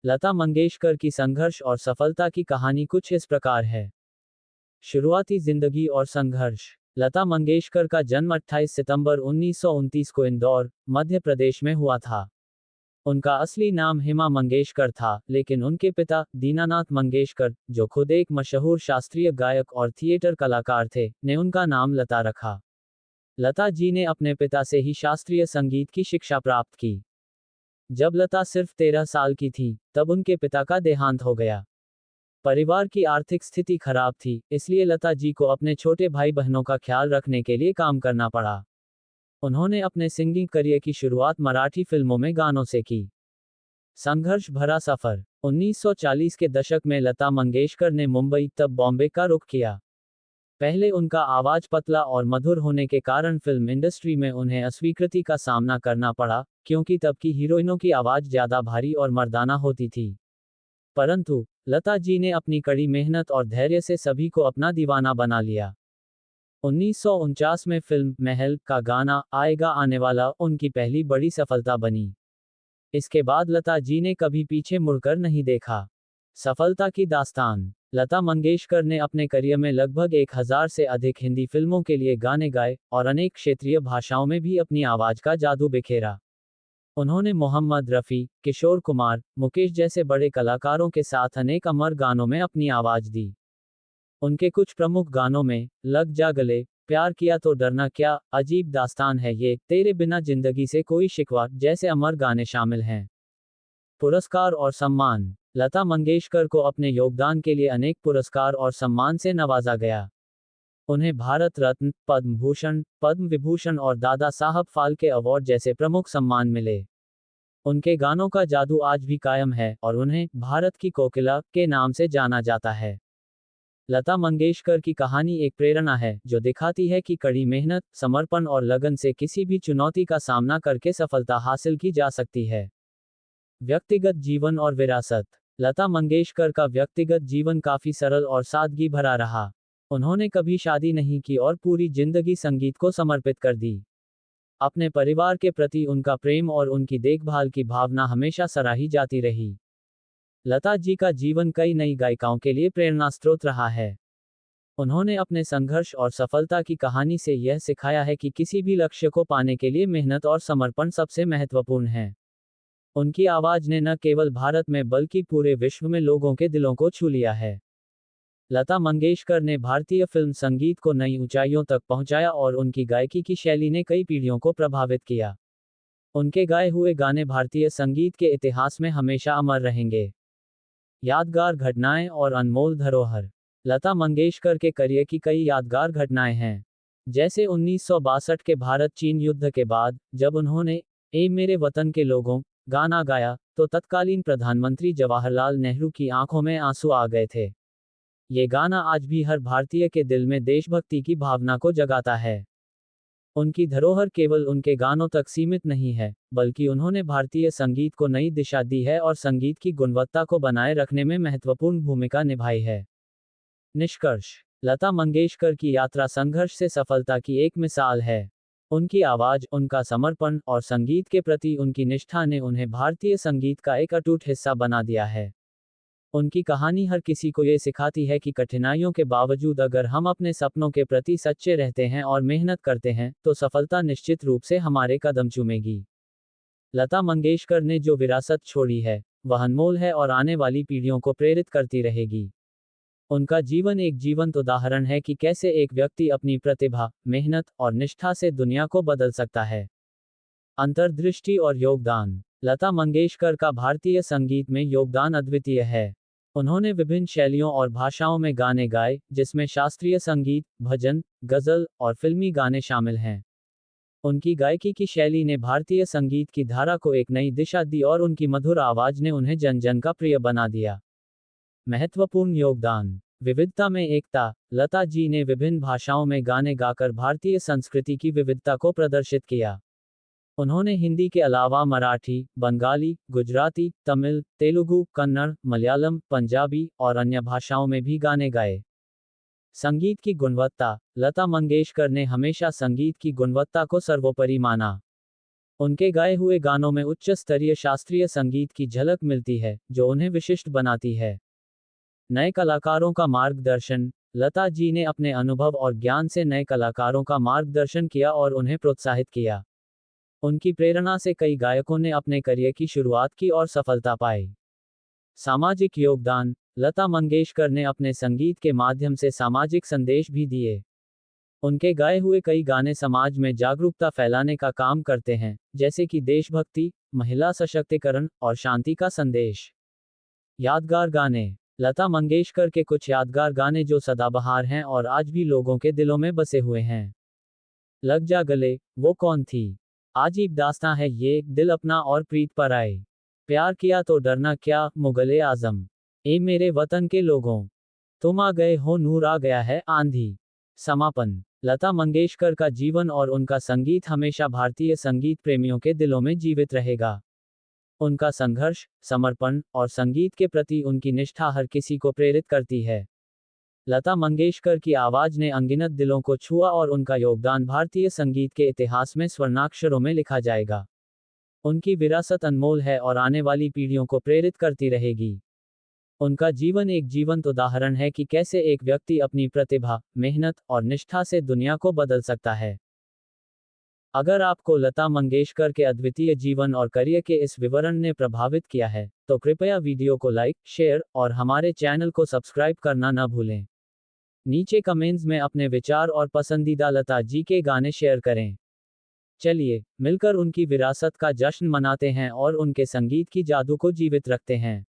लता मंगेशकर की संघर्ष और सफलता की कहानी कुछ इस प्रकार है। शुरुआती जिंदगी और संघर्ष। लता मंगेशकर का जन्म 28 सितंबर 1929 को इंदौर, मध्य प्रदेश में हुआ था। उनका असली नाम हेमा मंगेशकर था, लेकिन उनके पिता, दीनानाथ मंगेशकर, जो खुद एक मशहूर शास्त्रीय गायक और थिएटर कलाकार थे, ने उनका नाम लता रखा। लता जी ने अपने पिता से ही शास्त्रीय संगीत की शिक्षा प्राप्त की। जब लता सिर्फ 13 साल की थी, तब उनके पिता का देहांत हो गया। परिवार की आर्थिक स्थिति खराब थी, इसलिए लता जी को अपने छोटे भाई बहनों का ख्याल रखने के लिए काम करना पड़ा। उन्होंने अपने सिंगिंग करियर की शुरुआत मराठी फिल्मों में गानों से की। संघर्ष भरा सफर। 1940 के दशक में लता मंगेशकर ने मुंबई तब बॉम्बे का रुख किया। पहले उनका आवाज पतला और मधुर होने के कारण फिल्म इंडस्ट्री में उन्हें अस्वीकृति का सामना करना पड़ा, क्योंकि तब की हीरोइनों की आवाज ज्यादा भारी और मर्दाना होती थी। परंतु लता जी ने अपनी कड़ी मेहनत और धैर्य से सभी को अपना दीवाना बना लिया। 1949 में फिल्म महल का गाना आएगा आने वाला उनकी पहली बड़ी सफलता बनी। इसके बाद लता जी ने कभी पीछे मुड़कर नहीं देखा। सफलता की दास्तान। लता मंगेशकर ने अपने करियर में लगभग 1000 से अधिक हिंदी फिल्मों के लिए गाने गाए और अनेक क्षेत्रीय भाषाओं में भी अपनी आवाज का जादू बिखेरा। उन्होंने मोहम्मद रफ़ी, किशोर कुमार, मुकेश जैसे बड़े कलाकारों के साथ अनेक अमर गानों में अपनी आवाज दी। उनके कुछ प्रमुख गानों में लग जा गले, प्यार किया तो डरना क्या, अजीब दास्तान है ये, तेरे बिना जिंदगी से कोई शिकवा जैसे अमर गाने शामिल हैं। पुरस्कार और सम्मान। लता मंगेशकर को अपने योगदान के लिए अनेक पुरस्कार और सम्मान से नवाजा गया। उन्हें भारत रत्न, पद्म भूषण, पद्म विभूषण और दादा साहब फाल्के अवार्ड जैसे प्रमुख सम्मान मिले। उनके गानों का जादू आज भी कायम है और उन्हें भारत की कोकिला के नाम से जाना जाता है। लता मंगेशकर की कहानी एक प्रेरणा है, जो दिखाती है कि कड़ी मेहनत, समर्पण और लगन से किसी भी चुनौती का सामना करके सफलता हासिल की जा सकती है। व्यक्तिगत जीवन और विरासत। लता मंगेशकर का व्यक्तिगत जीवन काफी सरल और सादगी भरा रहा। उन्होंने कभी शादी नहीं की और पूरी जिंदगी संगीत को समर्पित कर दी। अपने परिवार के प्रति उनका प्रेम और उनकी देखभाल की भावना हमेशा सराही जाती रही। लता जी का जीवन कई नई गायिकाओं के लिए प्रेरणा स्रोत रहा है। उन्होंने अपने संघर्ष और सफलता की कहानी से यह सिखाया है कि किसी भी लक्ष्य को पाने के लिए मेहनत और समर्पण सबसे महत्वपूर्ण है। उनकी आवाज ने न केवल भारत में बल्कि पूरे विश्व में लोगों के दिलों को छू लिया है। लता मंगेशकर ने भारतीय फिल्म संगीत को नई ऊंचाइयों तक पहुंचाया और उनकी गायकी की शैली ने कई पीढ़ियों को प्रभावित किया। उनके गाए हुए गाने भारतीय संगीत के इतिहास में हमेशा अमर रहेंगे। यादगार घटनाएं और अनमोल धरोहर। लता मंगेशकर के करियर की कई यादगार घटनाएं हैं। जैसे 1962 के भारत चीन युद्ध के बाद, जब उन्होंने ए मेरे वतन के लोगों गाना गाया, तो तत्कालीन प्रधानमंत्री जवाहरलाल नेहरू की आंखों में आंसू आ गए थे। ये गाना आज भी हर भारतीय के दिल में देशभक्ति की भावना को जगाता है। उनकी धरोहर केवल उनके गानों तक सीमित नहीं है, बल्कि उन्होंने भारतीय संगीत को नई दिशा दी है और संगीत की गुणवत्ता को बनाए रखने में महत्वपूर्ण भूमिका निभाई है। निष्कर्ष। लता मंगेशकर की यात्रा संघर्ष से सफलता की एक मिसाल है। उनकी आवाज, उनका समर्पण और संगीत के प्रति उनकी निष्ठा ने उन्हें भारतीय संगीत का एक अटूट हिस्सा बना दिया है। उनकी कहानी हर किसी को ये सिखाती है कि कठिनाइयों के बावजूद अगर हम अपने सपनों के प्रति सच्चे रहते हैं और मेहनत करते हैं, तो सफलता निश्चित रूप से हमारे कदम चूमेगी। लता मंगेशकर ने जो विरासत छोड़ी है, वह अनमोल है और आने वाली पीढ़ियों को प्रेरित करती रहेगी। उनका जीवन एक जीवंत उदाहरण है कि कैसे एक व्यक्ति अपनी प्रतिभा, मेहनत और निष्ठा से दुनिया को बदल सकता है। अंतर्दृष्टि और योगदान। लता मंगेशकर का भारतीय संगीत में योगदान अद्वितीय है। उन्होंने विभिन्न शैलियों और भाषाओं में गाने गाए, जिसमें शास्त्रीय संगीत, भजन, गजल और फिल्मी गाने शामिल हैं। उनकी गायकी की शैली ने भारतीय संगीत की धारा को एक नई दिशा दी और उनकी मधुर आवाज ने उन्हें जन जन का प्रिय बना दिया। महत्वपूर्ण योगदान। विविधता में एकता। लता जी ने विभिन्न भाषाओं में गाने गाकर भारतीय संस्कृति की विविधता को प्रदर्शित किया। उन्होंने हिंदी के अलावा मराठी, बंगाली, गुजराती, तमिल, तेलुगु, कन्नड़, मलयालम, पंजाबी और अन्य भाषाओं में भी गाने गाए। संगीत की गुणवत्ता। लता मंगेशकर ने हमेशा संगीत की गुणवत्ता को सर्वोपरि माना। उनके गाए हुए गानों में उच्च स्तरीय शास्त्रीय संगीत की झलक मिलती है, जो उन्हें विशिष्ट बनाती है। नए कलाकारों का मार्गदर्शन। लता जी ने अपने अनुभव और ज्ञान से नए कलाकारों का मार्गदर्शन किया और उन्हें प्रोत्साहित किया। उनकी प्रेरणा से कई गायकों ने अपने करियर की शुरुआत की और सफलता पाई। सामाजिक योगदान। लता मंगेशकर ने अपने संगीत के माध्यम से सामाजिक संदेश भी दिए। उनके गाए हुए कई गाने समाज में जागरूकता फैलाने का काम करते हैं, जैसे कि देशभक्ति, महिला सशक्तिकरण और शांति का संदेश। यादगार गाने। लता मंगेशकर के कुछ यादगार गाने जो सदाबहार हैं और आज भी लोगों के दिलों में बसे हुए हैं। लग जा गले, वो कौन थी, अजीब दास्तां है ये, दिल अपना और प्रीत पर आए, प्यार किया तो डरना क्या, मुगले आजम, ए मेरे वतन के लोगों, तुम आ गए हो, नूर आ गया है, आंधी। समापन। लता मंगेशकर का जीवन और उनका संगीत हमेशा भारतीय संगीत प्रेमियों के दिलों में जीवित रहेगा। उनका संघर्ष, समर्पण और संगीत के प्रति उनकी निष्ठा हर किसी को प्रेरित करती है। लता मंगेशकर की आवाज ने अनगिनत दिलों को छुआ और उनका योगदान भारतीय संगीत के इतिहास में स्वर्णाक्षरों में लिखा जाएगा। उनकी विरासत अनमोल है और आने वाली पीढ़ियों को प्रेरित करती रहेगी। उनका जीवन एक जीवंत उदाहरण है कि कैसे एक व्यक्ति अपनी प्रतिभा, मेहनत और निष्ठा से दुनिया को बदल सकता है। अगर आपको लता मंगेशकर के अद्वितीय जीवन और करियर के इस विवरण ने प्रभावित किया है, तो कृपया वीडियो को लाइक, शेयर और हमारे चैनल को सब्सक्राइब करना न भूलें। नीचे कमेंट्स में अपने विचार और पसंदीदा लता जी के गाने शेयर करें। चलिए, मिलकर उनकी विरासत का जश्न मनाते हैं और उनके संगीत की जादू को जीवित रखते हैं।